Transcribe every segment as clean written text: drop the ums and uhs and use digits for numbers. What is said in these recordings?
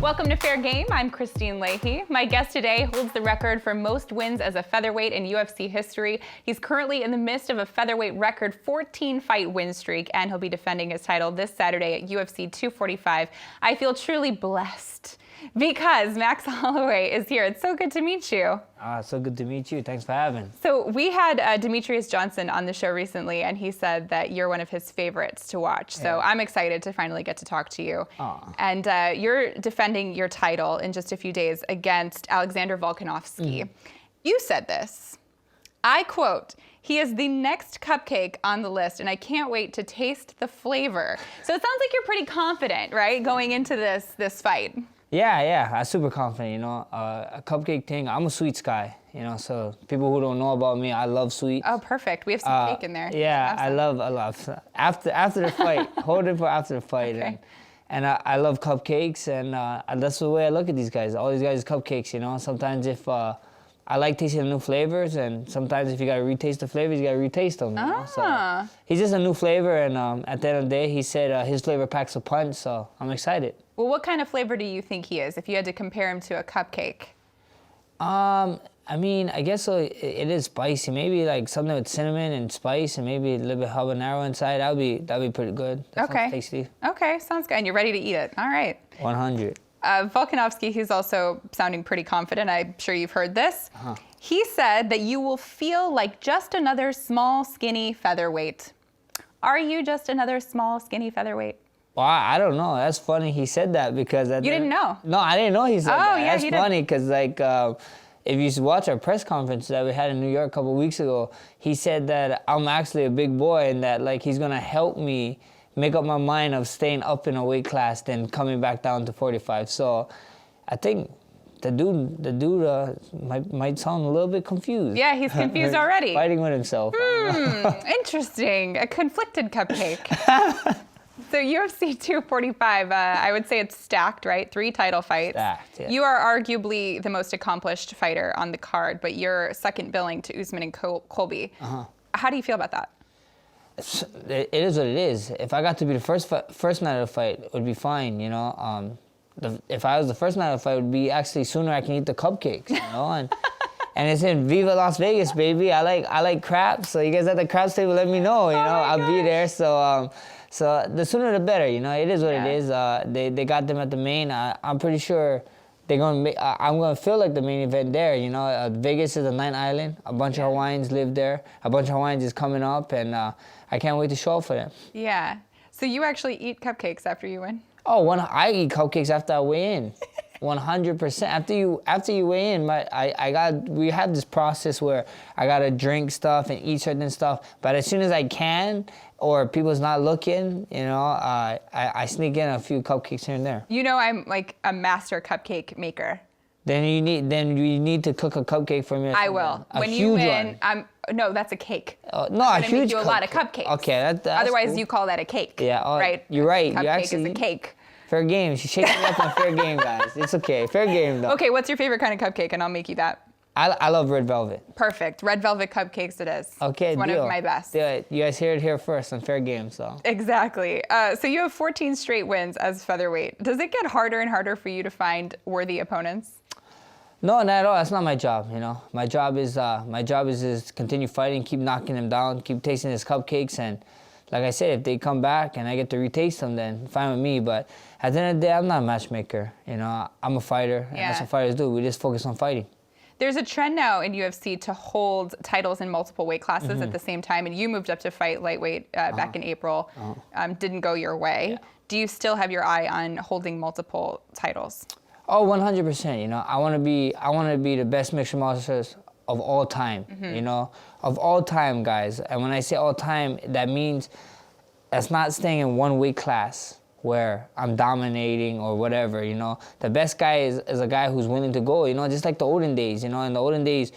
Welcome to Fair Game. I'm Kristine Leahy. My guest today holds the record for most wins as a featherweight in UFC history. He's currently in the midst of a featherweight record 14-fight win streak, and he'll be defending his title this Saturday at UFC 245. I feel truly blessed because Max Holloway is here. It's so good to meet you. So good to meet you. Thanks for having. So we had Demetrius Johnson on the show recently, and he said that you're one of his favorites to watch. So Yeah. I'm excited to finally get to talk to you. Aw. And you're defending your title in just a few days against Alexander Volkanovski. You said this. I quote, "He is the next cupcake on the list, and I can't wait to taste the flavor." So it sounds like you're pretty confident, right, going into this fight. Yeah, I'm super confident, you know. A cupcake thing, I'm a sweets guy, you know, so people who don't know about me, I love sweets. Oh, perfect. We have some cake in there. Yeah, Awesome. I love. After the fight, hold it for after the fight. Okay. And I love cupcakes, and that's the way I look at these guys. All these guys are cupcakes, you know. Sometimes if I like tasting new flavors, and sometimes if you gotta retaste the flavors, you gotta retaste them. You know? So he's just a new flavor, and at the end of the day, he said his flavor packs a punch. So I'm excited. Well, what kind of flavor do you think he is if you had to compare him to a cupcake? I mean, I guess it is spicy. Maybe like something with cinnamon and spice, and maybe a little bit habanero inside. That'd be pretty good. That Okay. sounds tasty. Okay, sounds good. And you're ready to eat it. All right. 100. Volkanovski, who's also sounding pretty confident, I'm sure you've heard this. He said that you will feel like just another small, skinny featherweight. Are you just another small, skinny featherweight? Well, I don't know. That's funny he said that because... You didn't know? No, I didn't know he said that. Yeah, That's funny because, like, if you watch our press conference that we had in New York a couple weeks ago, he said that I'm actually a big boy and that, like, he's going to help me make up my mind of staying up in a weight class than coming back down to 45. So I think the dude might sound a little bit confused. Yeah, he's confused already. Fighting with himself. Interesting. A conflicted cupcake. So UFC 245, I would say it's stacked, right? 3 title fights. Stacked, yeah. You are arguably the most accomplished fighter on the card, but you're second billing to Usman and Colby. How do you feel about that? It is what it is. If I got to be the first man of the fight, it would be fine, you know. If I was the first man of the fight, it would be actually sooner I can eat the cupcakes, you know. And it's in Viva Las Vegas, baby. I like craps, so you guys at the craps table, let me know, you know. I'll be there. So the sooner the better, you know. It is what it is. They got them at the main. I'm pretty sure they're gonna I'm gonna feel like the main event there, you know. Vegas is a 9 island. A bunch of Hawaiians live there. A bunch of Hawaiians is coming up, and I can't wait to show up for them. Yeah. So you actually eat cupcakes after you win? Oh, I eat cupcakes after I weigh in. 100%. After you weigh in, we have this process where I gotta drink stuff and eat certain stuff. But as soon as I can, or people's not looking, you know, I sneak in a few cupcakes here and there. You know, I'm like a master cupcake maker. Then you need to cook a cupcake for me. I will. When you win, no, that's a cake. No, a huge. Make you a lot of cupcakes. Okay, that's otherwise cool. You call that a cake. Yeah, right. You're right. Cupcake You actually is a cake. Fair game. She's shaking me up on fair game, guys. It's okay. Fair game, though. Okay, what's your favorite kind of cupcake? And I'll make you that. I love red velvet. Perfect. Red velvet cupcakes it is. Okay, it's one of my best. Yeah, you guys heard it here first on Fair Game, so. Exactly. So you have 14 straight wins as featherweight. Does it get harder and harder for you to find worthy opponents? No, not at all. That's not my job, you know. My job is continue fighting, keep knocking them down, keep tasting his cupcakes, and like I said, if they come back and I get to retaste them, then fine with me. But at the end of the day, I'm not a matchmaker. You know, I'm a fighter, and that's what fighters do. We just focus on fighting. There's a trend now in UFC to hold titles in multiple weight classes at the same time, and you moved up to fight lightweight back in April. Didn't go your way. Yeah. Do you still have your eye on holding multiple titles? Oh, 100%. You know, I want to be the best mixed martial artist of all time. You know, of all time, guys. And when I say all time, that means that's not staying in one weight class where I'm dominating or whatever, you know. The best guy is a guy who's willing to go, you know, just like the olden days, you know. In the olden days,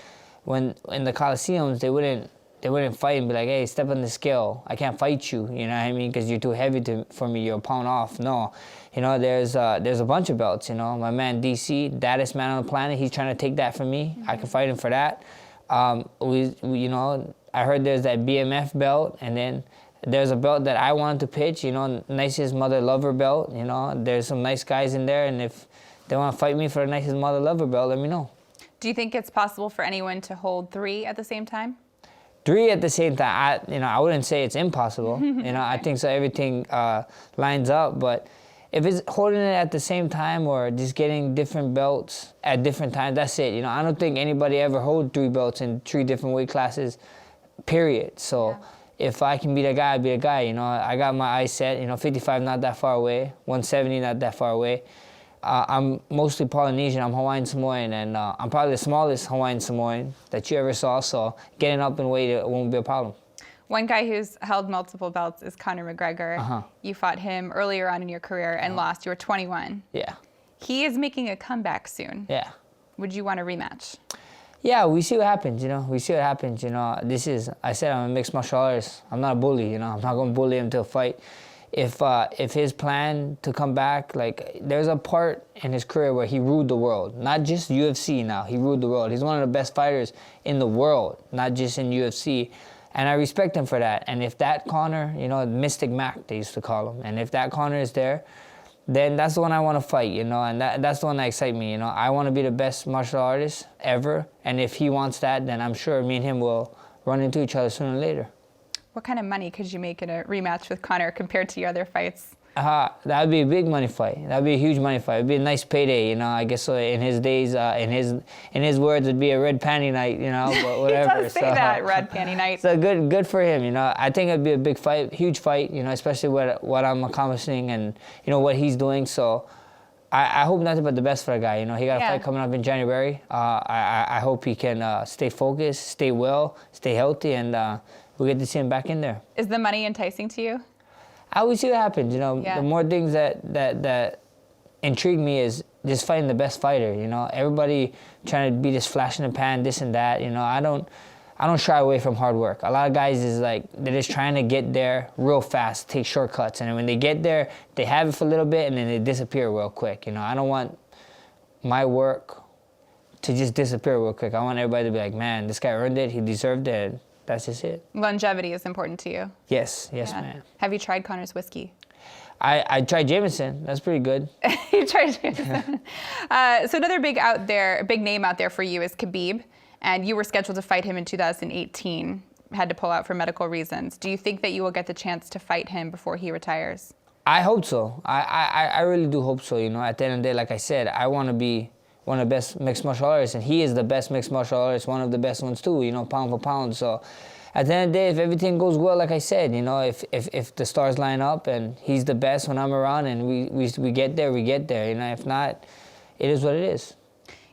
when in the Coliseums, they wouldn't fight and be like, hey, step on the scale. I can't fight you, you know what I mean? Because you're too heavy for me, you're a pound off. No, you know, there's a bunch of belts, you know. My man DC, baddest man on the planet, he's trying to take that from me. I can fight him for that. You know, I heard there's that BMF belt, and then There's a belt that I wanted to pitch, you know, nicest mother lover belt. You know, there's some nice guys in there, and if they want to fight me for the nicest mother lover belt, let me know. Do you think it's possible for anyone to hold 3 at the same time? 3 at the same time, I wouldn't say it's impossible. You know, I think so. Everything lines up, but if it's holding it at the same time or just getting different belts at different times, that's it. You know, I don't think anybody ever hold 3 belts in 3 different weight classes, period. So if I can be the guy, I'll be the guy. You know, I got my eyes set. You know, 55 not that far away, 170 not that far away. I'm mostly Polynesian. I'm Hawaiian Samoan, and I'm probably the smallest Hawaiian Samoan that you ever saw. So getting up in weight, it won't be a problem. One guy who's held multiple belts is Conor McGregor. You fought him earlier on in your career and lost. You were 21. Yeah. He is making a comeback soon. Yeah. Would you want a rematch? Yeah, we see what happens, you know. We see what happens, you know. I said I'm a mixed martial artist. I'm not a bully, you know. I'm not going to bully him to a fight. If his plan to come back, like, there's a part in his career where he ruled the world. Not just UFC now, he ruled the world. He's one of the best fighters in the world, not just in UFC. And I respect him for that. And if that Conor, you know, Mystic Mac, they used to call him, and if that Conor is there, then that's the one I want to fight, you know, and that's the one that excites me, you know. I want to be the best martial artist ever, and if he wants that, then I'm sure me and him will run into each other sooner or later. What kind of money could you make in a rematch with Conor compared to your other fights? That would be a big money fight. That would be a huge money fight. It would be a nice payday, you know. I guess so in his days, in his words, it'd be a red panty night, you know, but whatever. He does say that, red panty night. So good for him, you know. I think it'd be a big fight, huge fight, you know, especially what I'm accomplishing and, you know, what he's doing. So I hope nothing but the best for the guy, you know. He got a fight coming up in January. I hope he can stay focused, stay well, stay healthy, and we'll get to see him back in there. Is the money enticing to you? I always see what happens, you know. The more things that intrigue me is just fighting the best fighter, you know. Everybody trying to be this flash in the pan, this and that, you know. I don't shy away from hard work. A lot of guys is like, they're just trying to get there real fast, take shortcuts, and when they get there, they have it for a little bit and then they disappear real quick, you know. I don't want my work to just disappear real quick. I want everybody to be like, man, this guy earned it, he deserved it. That's just it. Longevity is important to you. Yes, man. Have you tried Conor's whiskey? I tried Jameson. That's pretty good. You tried Jameson. So another big name out there for you is Khabib, and you were scheduled to fight him in 2018. Had to pull out for medical reasons. Do you think that you will get the chance to fight him before he retires? I hope so. I really do hope so. You know, at the end of the day, like I said, I want to be one of the best mixed martial artists, and he is the best mixed martial artist, one of the best ones too, you know, pound for pound. So at the end of the day, if everything goes well, like I said, you know, if the stars line up and he's the best when I'm around and we get there, we get there. You know, if not, it is what it is.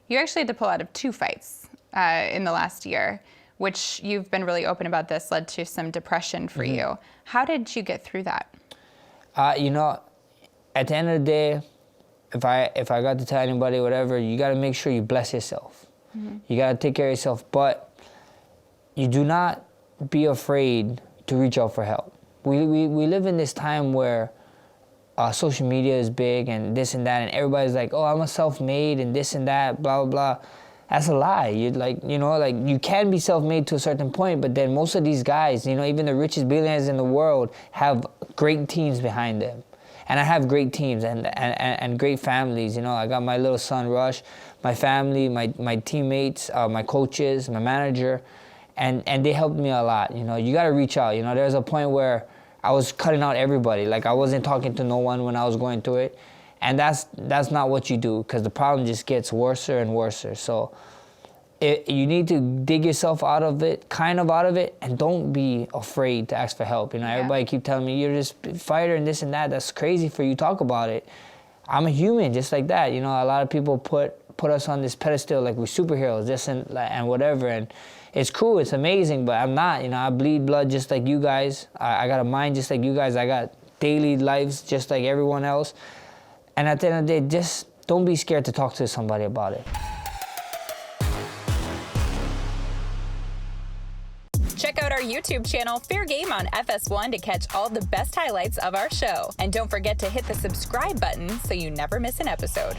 You actually had to pull out of 2 fights in the last year, which you've been really open about this, led to some depression for you. How did you get through that? You know, at the end of the day, if I got to tell anybody whatever, you got to make sure you bless yourself. You got to take care of yourself, but you do not be afraid to reach out for help. We live in this time where social media is big and this and that, and everybody's like, oh, I'm a self-made and this and that, blah, blah, blah. That's a lie. You can be self-made to a certain point, but then most of these guys, you know, even the richest billionaires in the world have great teams behind them. And I have great teams and great families. You know, I got my little son, Rush, my family, my teammates, my coaches, my manager, and they helped me a lot. You know, you got to reach out. You know, there's a point where I was cutting out everybody. Like, I wasn't talking to no one when I was going through it. And that's not what you do, because the problem just gets worse and worse. So you need to dig yourself out of it, and don't be afraid to ask for help. You know, everybody keep telling me, you're just a fighter and this and that. That's crazy for you to talk about it. I'm a human just like that. You know, a lot of people put us on this pedestal like we're superheroes, this and whatever. And it's cool, it's amazing, but I'm not. You know, I bleed blood just like you guys. I got a mind just like you guys. I got daily lives just like everyone else. And at the end of the day, just don't be scared to talk to somebody about it. Check out our YouTube channel, FairGame on FS1, to catch all the best highlights of our show. And don't forget to hit the subscribe button so you never miss an episode.